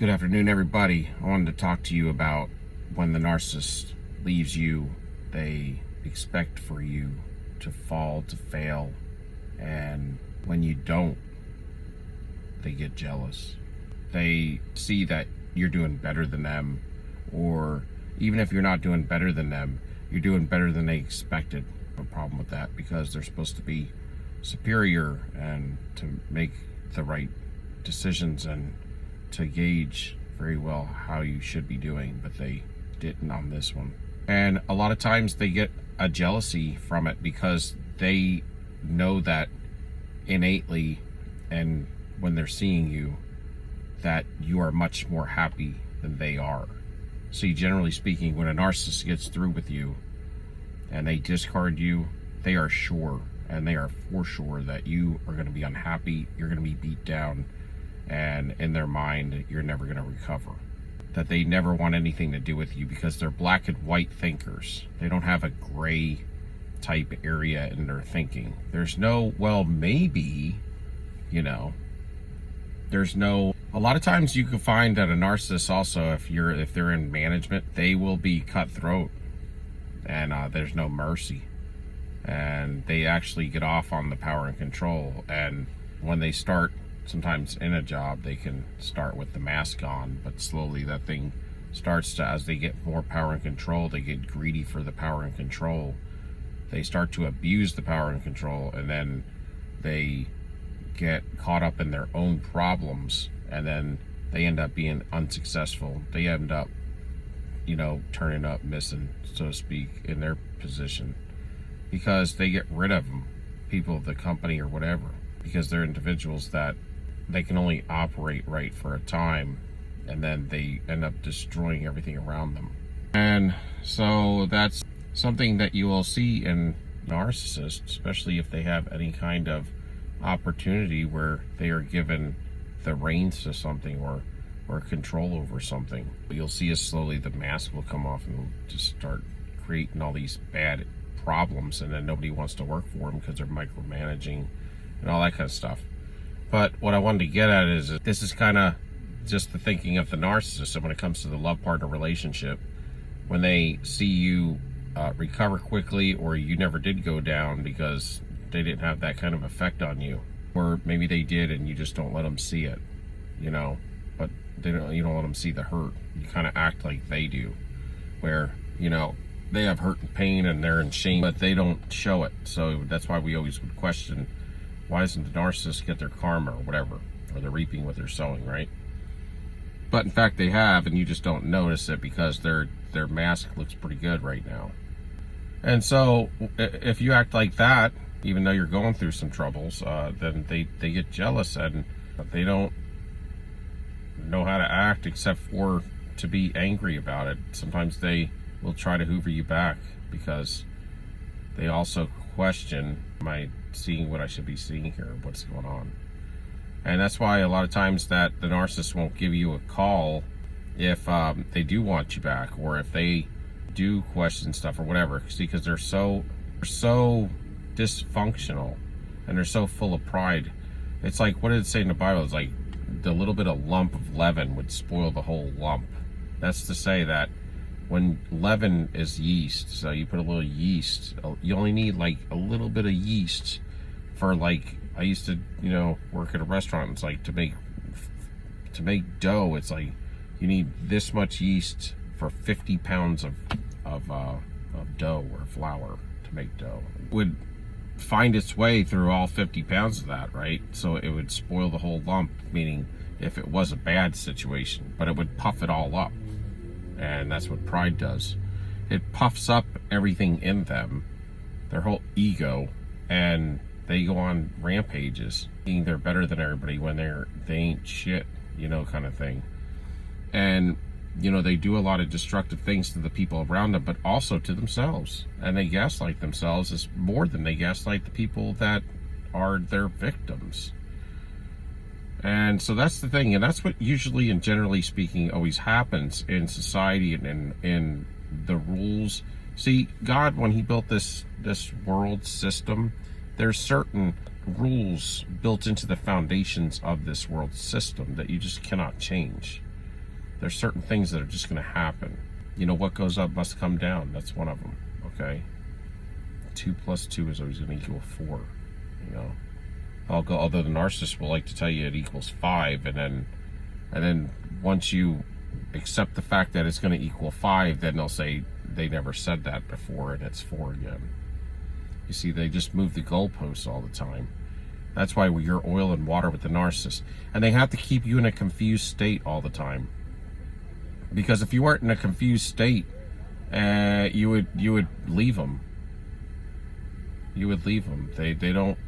Good afternoon, everybody. I wanted to talk to you about when the narcissist leaves you, they expect for you to fall, to fail, and when you don't, they get jealous. They see that you're doing better than them, or even if you're not doing better than them, you're doing better than they expected. No problem with that, because they're supposed to be superior and to make the right decisions and to gauge very well how you should be doing, but they didn't on this one. And a lot of times they get a jealousy from it because they know that innately, and when they're seeing you, that you are much more happy than they are. See, generally speaking, when a narcissist gets through with you and they discard you, they are sure, and they are for sure, that you are going to be unhappy, you're going to be beat down, and in their mind, you're never going to recover. That they never want anything to do with you because they're black and white thinkers. They don't have a gray type area in their thinking. There's no, well, maybe, there's no. A lot of times you can find that a narcissist also, if they're in management, they will be cutthroat, and there's no mercy, and they actually get off on the power and control. And when they start, sometimes in a job, they can start with the mask on, but slowly that thing starts to, as they get more power and control, they get greedy for the power and control. They start to abuse the power and control, and then they get caught up in their own problems, and then they end up being unsuccessful. They end up, turning up missing, so to speak, in their position, because they get rid of them, people of the company or whatever, because they're individuals that they can only operate right for a time, and then they end up destroying everything around them. And so that's something that you will see in narcissists, especially if they have any kind of opportunity where they are given the reins to something or control over something. You'll see as slowly the mask will come off and they'll just start creating all these bad problems, and then nobody wants to work for them because they're micromanaging and all that kind of stuff. But what I wanted to get at is that this is kind of just the thinking of the narcissist. And when it comes to the love partner relationship, when they see you recover quickly, or you never did go down because they didn't have that kind of effect on you, or maybe they did and you just don't let them see it, but you don't let them see the hurt. You kind of act like they do, where they have hurt and pain and they're in shame, but they don't show it. So that's why we always would question, why doesn't the narcissist get their karma or whatever, or they're reaping what they're sowing, right? But in fact they have, and you just don't notice it because their mask looks pretty good right now. And so if you act like that, even though you're going through some troubles, then they get jealous, and they don't know how to act except for to be angry about it. Sometimes they will try to hoover you back because they also question, am I seeing what I should be seeing here? What's going on? And that's why a lot of times that the narcissist won't give you a call if they do want you back, or if they do question stuff or whatever, because they're so dysfunctional and they're so full of pride. It's like, what did it say in the Bible? It's like the little bit of lump of leaven would spoil the whole lump. That's to say that when leaven is yeast, so you put a little yeast, you only need like a little bit of yeast for, like, I used to work at a restaurant. It's like to make dough, it's like you need this much yeast for 50 pounds of dough or flour to make dough. It would find its way through all 50 pounds of that, right? So it would spoil the whole lump, meaning if it was a bad situation, but it would puff it all up. And that's what pride does. It puffs up everything in them, their whole ego, and they go on rampages, thinking they're better than everybody when they ain't shit, kind of thing. And they do a lot of destructive things to the people around them, but also to themselves. And they gaslight themselves as more than they gaslight the people that are their victims. And so that's the thing, and that's what usually and generally speaking always happens in society and in the rules. See, God, when he built this world system, there's certain rules built into the foundations of this world system that you just cannot change. There's certain things that are just going to happen. You know, what goes up must come down. That's one of them. Okay. 2 plus 2 is always going to equal 4. You know, although the narcissist will like to tell you it equals 5, and then once you accept the fact that it's going to equal 5, then they'll say they never said that before, and it's 4 again. You see, they just move the goalposts all the time. That's why you're oil and water with the narcissist, and they have to keep you in a confused state all the time. Because if you weren't in a confused state, you would leave them. You would leave them. They don't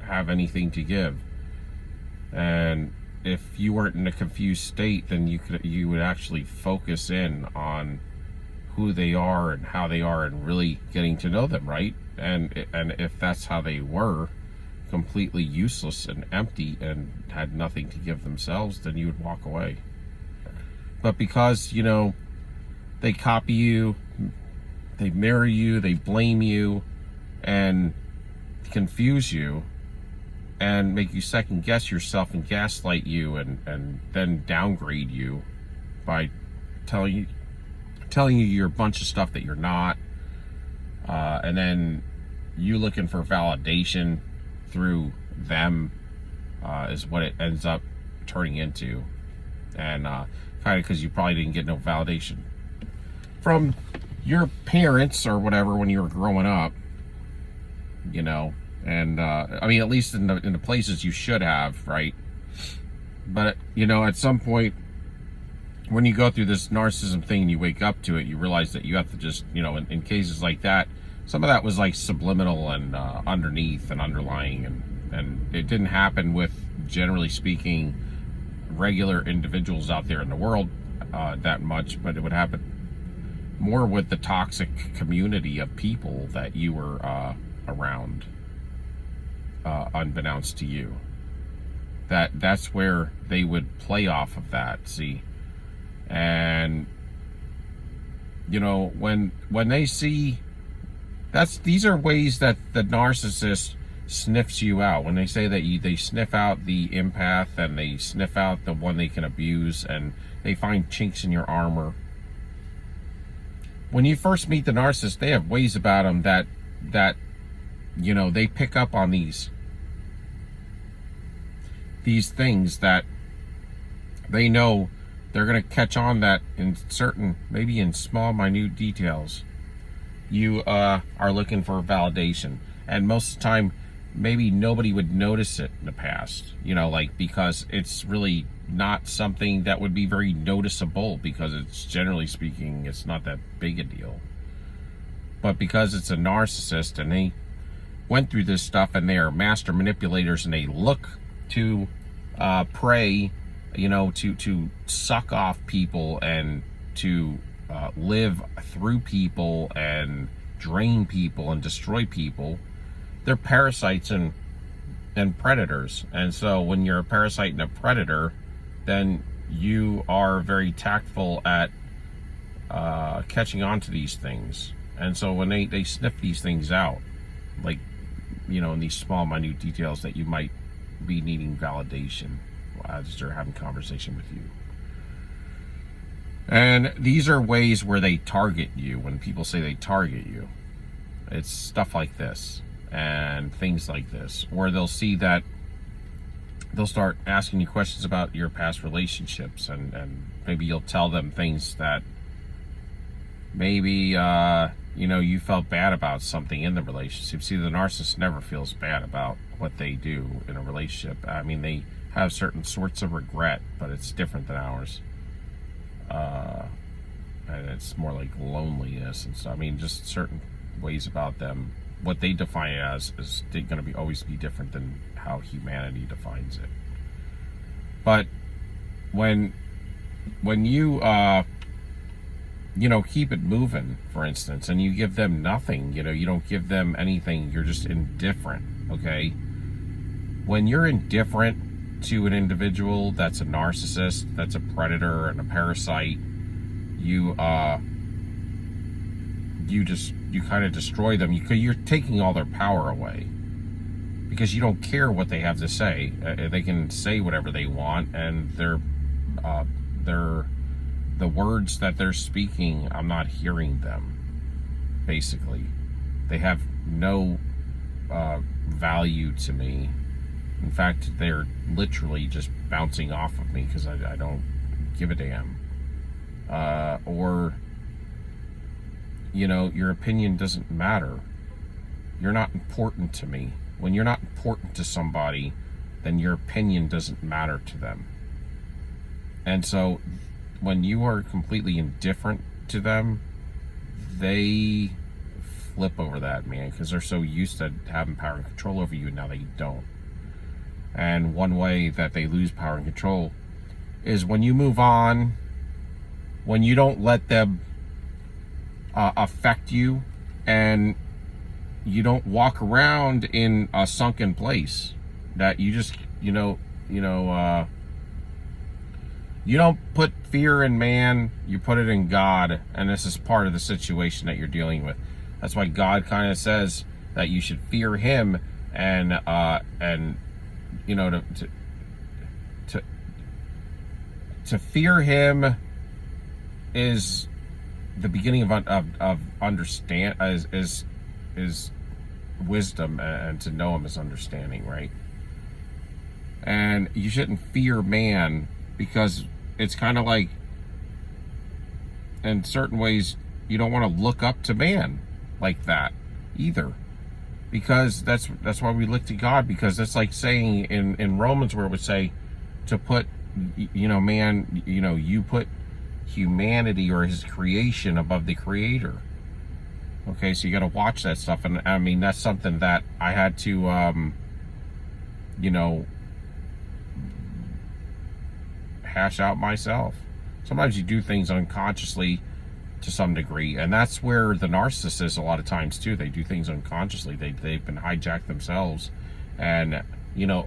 have anything to give. And if you weren't in a confused state, then you would actually focus in on who they are and how they are, and really getting to know them, right? And if that's how they were, completely useless and empty and had nothing to give themselves, then you would walk away. But because, you know, they copy you, they mirror you, they blame you, and confuse you, and make you second guess yourself and gaslight you, and then downgrade you by telling you you're a bunch of stuff that you're not, and then you looking for validation through them, is what it ends up turning into. And kind of because you probably didn't get no validation from your parents or whatever when you were growing up, you know. And I mean, at least in the places you should have, right? But you know, at some point when you go through this narcissism thing and you wake up to it, you realize that you have to just, you know, in cases like that, some of that was like subliminal and underneath and underlying, and it didn't happen with, generally speaking, regular individuals out there in the world that much, but it would happen more with the toxic community of people that you were around, unbeknownst to you. That's where they would play off of that, see. And you know, when they see these are ways that the narcissist sniffs you out. When they say that they sniff out the empath, and they sniff out the one they can abuse, and they find chinks in your armor. When you first meet the narcissist, they have ways about them that you know, they pick up on these things that they know they're going to catch on, that in certain, maybe in small, minute details, you are looking for validation. And most of the time, maybe nobody would notice it in the past, you know, like, because it's really not something that would be very noticeable, because it's, generally speaking, it's not that big a deal. But because it's a narcissist and they went through this stuff, and they are master manipulators, and they look to prey, you know, to suck off people, and to live through people, and drain people, and destroy people. They're parasites and predators. And so when you're a parasite and a predator, then you are very tactful at catching on to these things. And so when they sniff these things out, like, you know, in these small, minute details that you might be needing validation as they're having conversation with you. And these are ways where they target you. When people say they target you, it's stuff like this and things like this. Or they'll see that they'll start asking you questions about your past relationships, and maybe you'll tell them things that maybe you know, you felt bad about something in the relationship. See, the narcissist never feels bad about what they do in a relationship. I mean, they have certain sorts of regret, but it's different than ours. And it's more like loneliness and stuff. I mean, just certain ways about them. What they define it as is going to be always be different than how humanity defines it. But when you you know, keep it moving, for instance, and you give them nothing, you know, you don't give them anything, you're just indifferent, okay? When you're indifferent to an individual that's a narcissist, that's a predator and a parasite, you kind of destroy them. You're taking all their power away, because you don't care what they have to say. They can say whatever they want, and they're the words that they're speaking, I'm not hearing them. Basically, they have no value to me. In fact, they're literally just bouncing off of me because I don't give a damn. Or, your opinion doesn't matter. You're not important to me. When you're not important to somebody, then your opinion doesn't matter to them. And so when you are completely indifferent to them, they flip over that, man, because they're so used to having power and control over you, and now they don't. And one way that they lose power and control is when you move on, when you don't let them affect you, and you don't walk around in a sunken place, that you just, you don't put fear in man, you put it in God, and this is part of the situation that you're dealing with. That's why God kind of says that you should fear Him, and to fear Him is the beginning of understand is wisdom, and to know Him is understanding, right? And you shouldn't fear man, because it's kind of like, in certain ways, you don't want to look up to man like that either, because that's why we look to God, because it's like saying in Romans, where it would say to put man, you put humanity or His creation above the Creator. Okay, so you got to watch that stuff. And I mean, that's something that I had to hash out myself. Sometimes you do things unconsciously to some degree, and that's where the narcissist, a lot of times too, they do things unconsciously. They've been hijacked themselves, and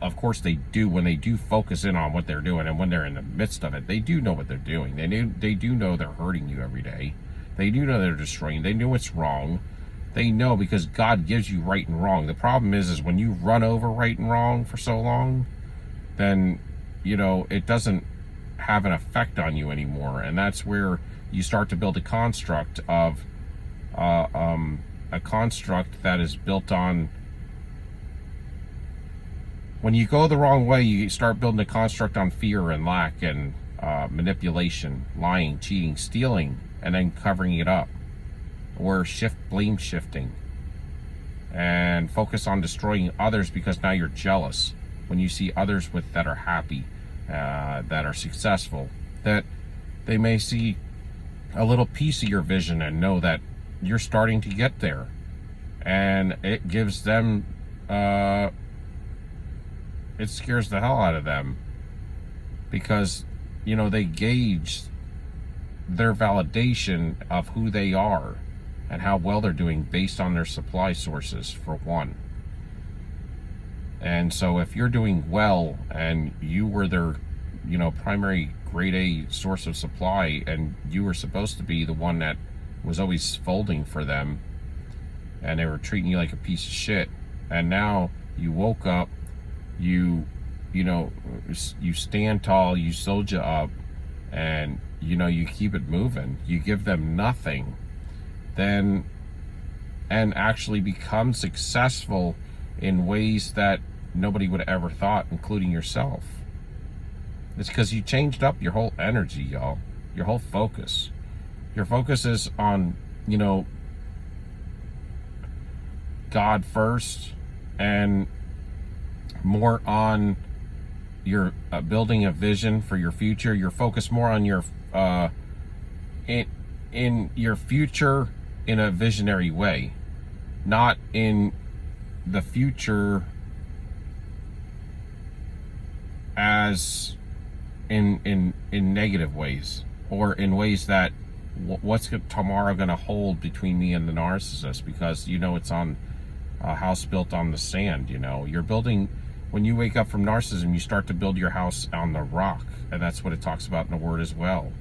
of course they do, when they do focus in on what they're doing, and when they're in the midst of it, they do know what they're doing. They do know they're hurting you every day. They do know they're destroying. They know it's wrong. They know, because God gives you right and wrong. The problem is when you run over right and wrong for so long, then it doesn't have an effect on you anymore, and that's where you start to build a construct of a construct that is built on, when you go the wrong way, you start building a construct on fear and lack and manipulation, lying, cheating, stealing, and then covering it up, or blame shifting, and focus on destroying others, because now you're jealous when you see others that are happy, that are successful, that they may see a little piece of your vision and know that you're starting to get there, and it gives them it scares the hell out of them, because they gauge their validation of who they are and how well they're doing based on their supply sources, for one. And so if you're doing well and you were their primary grade A source of supply, and you were supposed to be the one that was always folding for them, and they were treating you like a piece of shit, and now you woke up, you stand tall, you soldier up, and you keep it moving, you give them nothing, then, and actually become successful in ways that nobody would have ever thought, including yourself. It's because you changed up your whole energy, y'all. Your whole focus. Your focus is on, God first, and more on your building a vision for your future. You're focused more on your in your future in a visionary way, not in the future as in negative ways, or in ways that what's tomorrow going to hold between me and the narcissist, because it's on a house built on the sand. You're building, when you wake up from narcissism, you start to build your house on the rock, and that's what it talks about in the Word as well.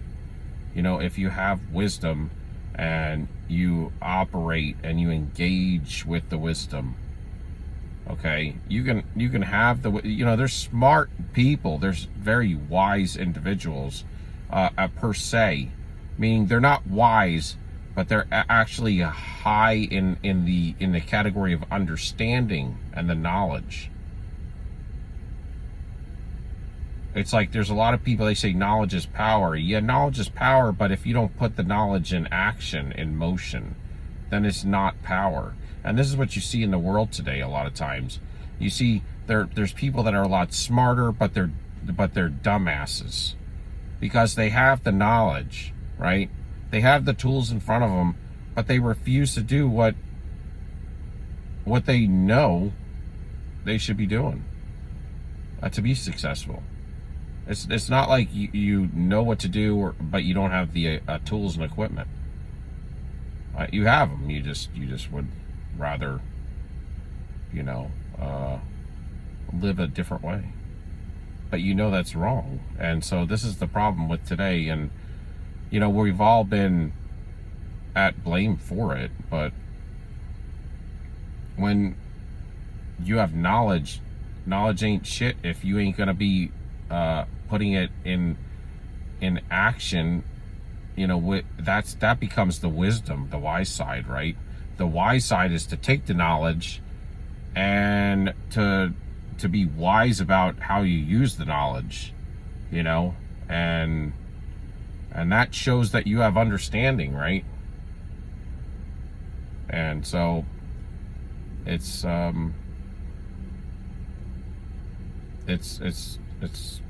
If you have wisdom and you operate and you engage with the wisdom, okay, you can have there's smart people, there's very wise individuals per se, meaning they're not wise, but they're actually high in the category of understanding and the knowledge. It's like there's a lot of people, they say knowledge is power. Yeah, knowledge is power, but if you don't put the knowledge in action, in motion, then it's not power. And this is what you see in the world today a lot of times. You see there's people that are a lot smarter, but they're dumbasses because they have the knowledge, right? They have the tools in front of them, but they refuse to do what they know they should be doing to be successful. It's not like you know what to do, but you don't have the tools and equipment. You have them. You just would rather, live a different way. But that's wrong. And so this is the problem with today. And we've all been at blame for it. But when you have knowledge ain't shit if you ain't gonna be putting it in action. That becomes the wisdom, the wise side, right? The wise side is to take the knowledge and to be wise about how you use the knowledge, and that shows that you have understanding, right? And so it's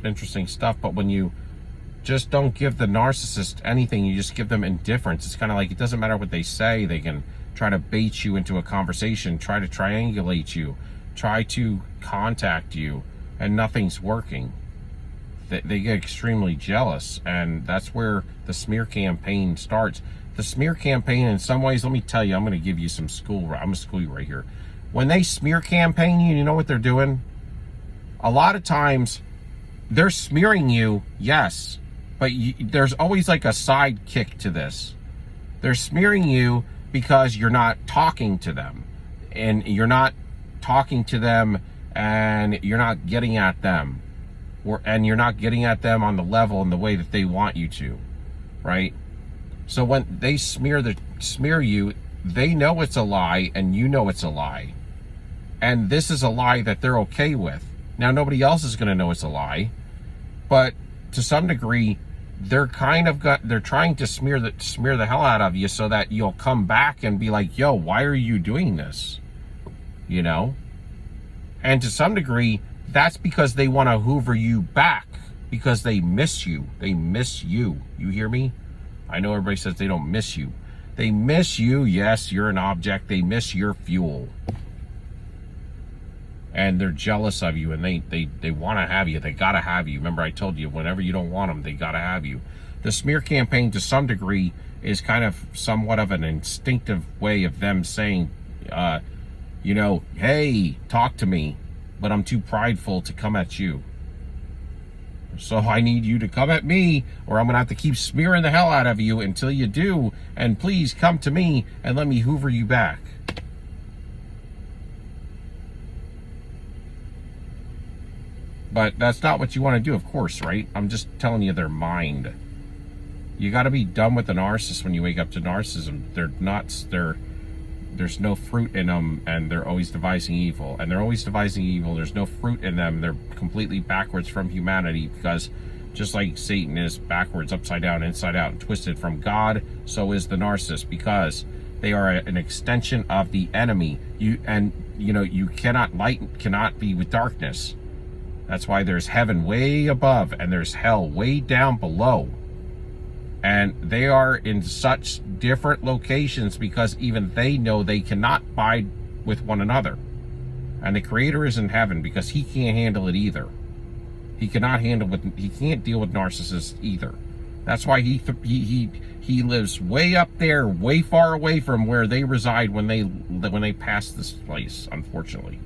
interesting stuff. But when you just don't give the narcissist anything, you just give them indifference. It's kind of like, it doesn't matter what they say. They can try to bait you into a conversation, try to triangulate you, try to contact you, and nothing's working. They get extremely jealous, and that's where the smear campaign starts. The smear campaign, in some ways, let me tell you, I'm going to give you some school. I'm going to school you right here. When they smear campaign you know what they're doing? A lot of times, they're smearing you, yes, but there's always like a side kick to this. They're smearing you because you're not talking to them, and you're not talking to them, and you're not getting at them, and you're not getting at them on the level and the way that they want you to, right? So when they smear you, they know it's a lie, and you know it's a lie, and this is a lie that they're okay with. Now, nobody else is going to know it's a lie, but to some degree, they're trying to smear the hell out of you so that you'll come back and be like, yo, why are you doing this? And to some degree, that's because they want to hoover you back, because they miss you. They miss you. You hear me? I know everybody says they don't miss you. They miss you. Yes, you're an object. They miss your fuel. And they're jealous of you, and they want to have you. They got to have you. Remember, I told you, whenever you don't want them, they got to have you. The smear campaign, to some degree, is kind of somewhat of an instinctive way of them saying, hey, talk to me, but I'm too prideful to come at you. So I need you to come at me, or I'm going to have to keep smearing the hell out of you until you do, and please come to me and let me hoover you back. But that's not what you want to do, of course, right? I'm just telling you their mind. You got to be done with the narcissist when you wake up to narcissism. They're nuts. There's no fruit in them, and they're always devising evil. And they're always devising evil. There's no fruit in them. They're completely backwards from humanity, because just like Satan is backwards, upside down, inside out, and twisted from God, so is the narcissist, because they are an extension of the enemy. You cannot be with darkness. That's why there's heaven way above and there's hell way down below. And they are in such different locations because even they know they cannot abide with one another. And the Creator is in heaven because he can't handle it either. He can't deal with narcissists either. That's why he lives way up there, way far away from where they reside when they pass this place, unfortunately.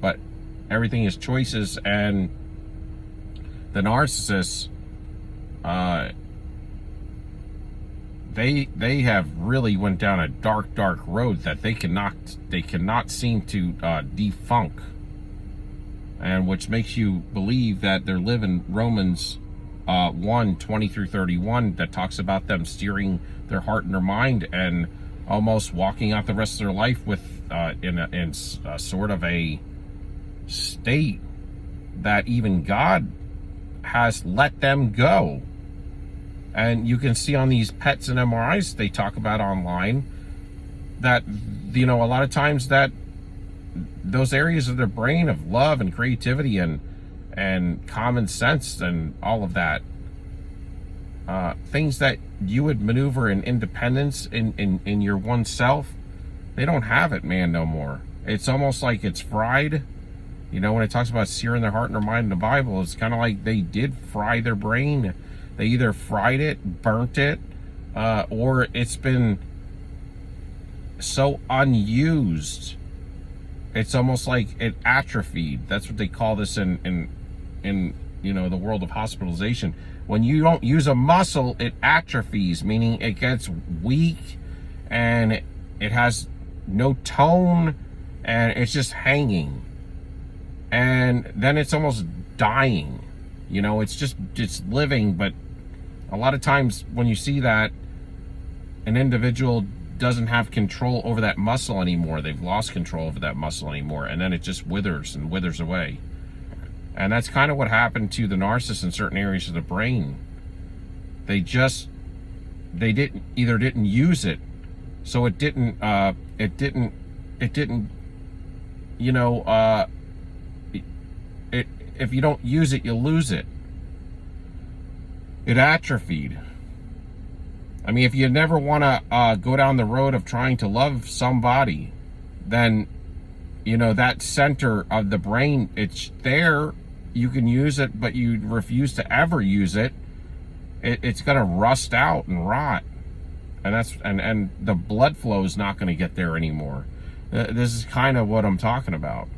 But everything is choices, and the narcissists, they have really went down a dark road that they cannot seem to defunk, and which makes you believe that they're living Romans 1:20 through 31 that talks about them steering their heart and their mind and almost walking out the rest of their life with in sort of a state that even God has let them go. And you can see on these PETs and MRIs they talk about online that, a lot of times that those areas of their brain of love and creativity and common sense and all of that, things that you would maneuver in independence in your one self, they don't have it, man, no more. It's almost like it's fried. When it talks about searing their heart and their mind in the Bible, it's kind of like they did fry their brain. They either fried it, burnt it, or it's been so unused, it's almost like it atrophied. That's what they call this in the world of hospitalization. When you don't use a muscle, it atrophies, meaning it gets weak and it has no tone and it's just hanging. And then it's almost dying. It's living, but a lot of times when you see that, an individual doesn't have control over that muscle anymore. They've lost control over that muscle anymore, and then it just withers and withers away. And that's kind of what happened to the narcissist in certain areas of the brain. They didn't use it, so it didn't if you don't use it, you lose it. It atrophied. I mean, if you never want to go down the road of trying to love somebody, then, that center of the brain, it's there. You can use it, but you refuse to ever use it. It's going to rust out and rot. And the blood flow is not going to get there anymore. This is kind of what I'm talking about.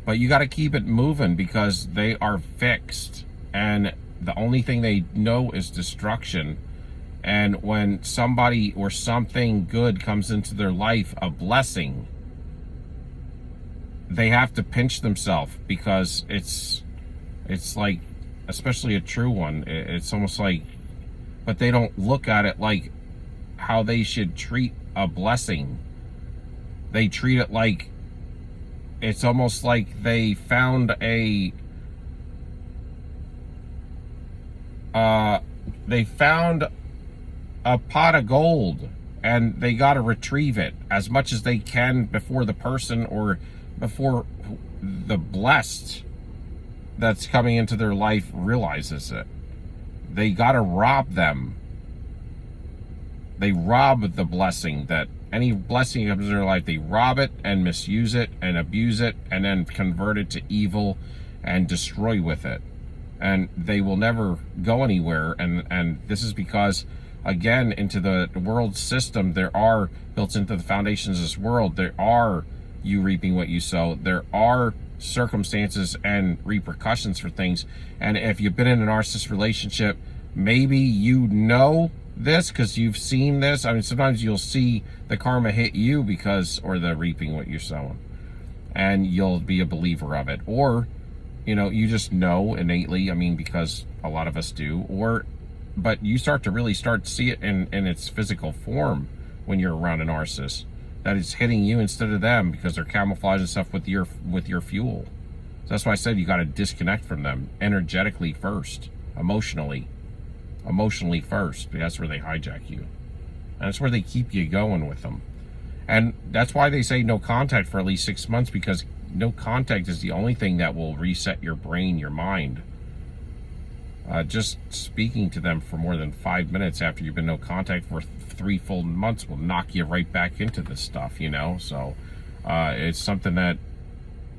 But you got to keep it moving because they are fixed. And the only thing they know is destruction. And when somebody or something good comes into their life, a blessing, they have to pinch themselves because it's like, especially a true one, it's almost like, but they don't look at it like how they should treat a blessing. They treat it like, it's almost like they found a pot of gold and they got to retrieve it as much as they can before the person or before the blessed that's coming into their life realizes it. They got to rob them. They rob the blessing, that any blessing comes into their life, they rob it and misuse it and abuse it and then convert it to evil and destroy with it. And they will never go anywhere. And this is because, again, into the world system, there are, built into the foundations of this world, there are you reaping what you sow. There are circumstances and repercussions for things. And if you've been in a narcissist relationship, maybe you know this because you've seen this. I mean, sometimes you'll see the karma hit you because, or the reaping what you're sowing, and you'll be a believer of it. Or, you just know innately, I mean, because a lot of us do, but you start to see it in its physical form when you're around a narcissist, that it's hitting you instead of them because they're camouflaging stuff with your fuel. So that's why I said you got to disconnect from them energetically first, emotionally first. That's where they hijack you, and that's where they keep you going with them. And that's why they say no contact for at least 6 months, because no contact is the only thing that will reset your brain, your mind. Just speaking to them for more than 5 minutes after you've been no contact for 3 full months will knock you right back into this stuff, So it's something that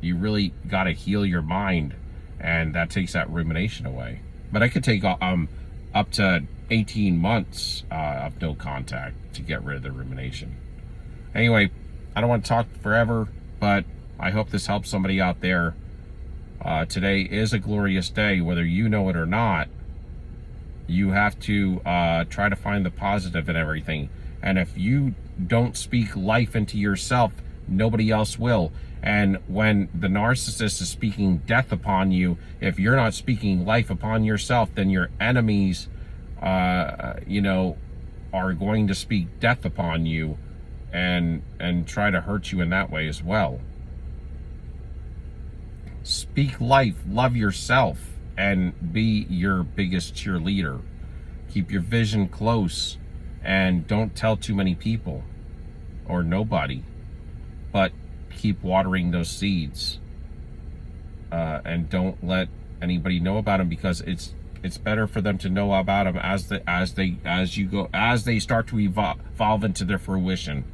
you really got to heal your mind, and that takes that rumination away. But I could take up to 18 months of no contact to get rid of the rumination. Anyway, I don't want to talk forever, but I hope this helps somebody out there. Today is a glorious day, whether you know it or not. You have to try to find the positive in everything. And if you don't speak life into yourself, Nobody else will. And when the narcissist is speaking death upon you, if you're not speaking life upon yourself, then your enemies, you know, are going to speak death upon you and try to hurt you in that way as well. Speak life, love yourself, and be your biggest cheerleader. Keep your vision close and don't tell too many people or nobody, but keep watering those seeds, and don't let anybody know about them, because it's better for them to know about them as they start to evolve into their fruition,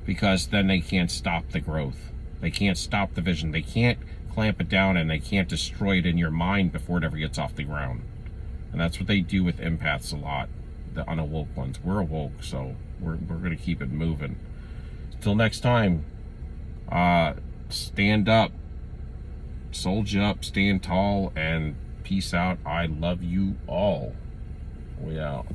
because then they can't stop the growth. They can't stop the vision. They can't clamp it down, and they can't destroy it in your mind before it ever gets off the ground. And that's what they do with empaths a lot, the unawoke ones. We're awoke, so we're going to keep it moving. Till next time, stand up, soldier up, stand tall, and peace out. I love you all. We out.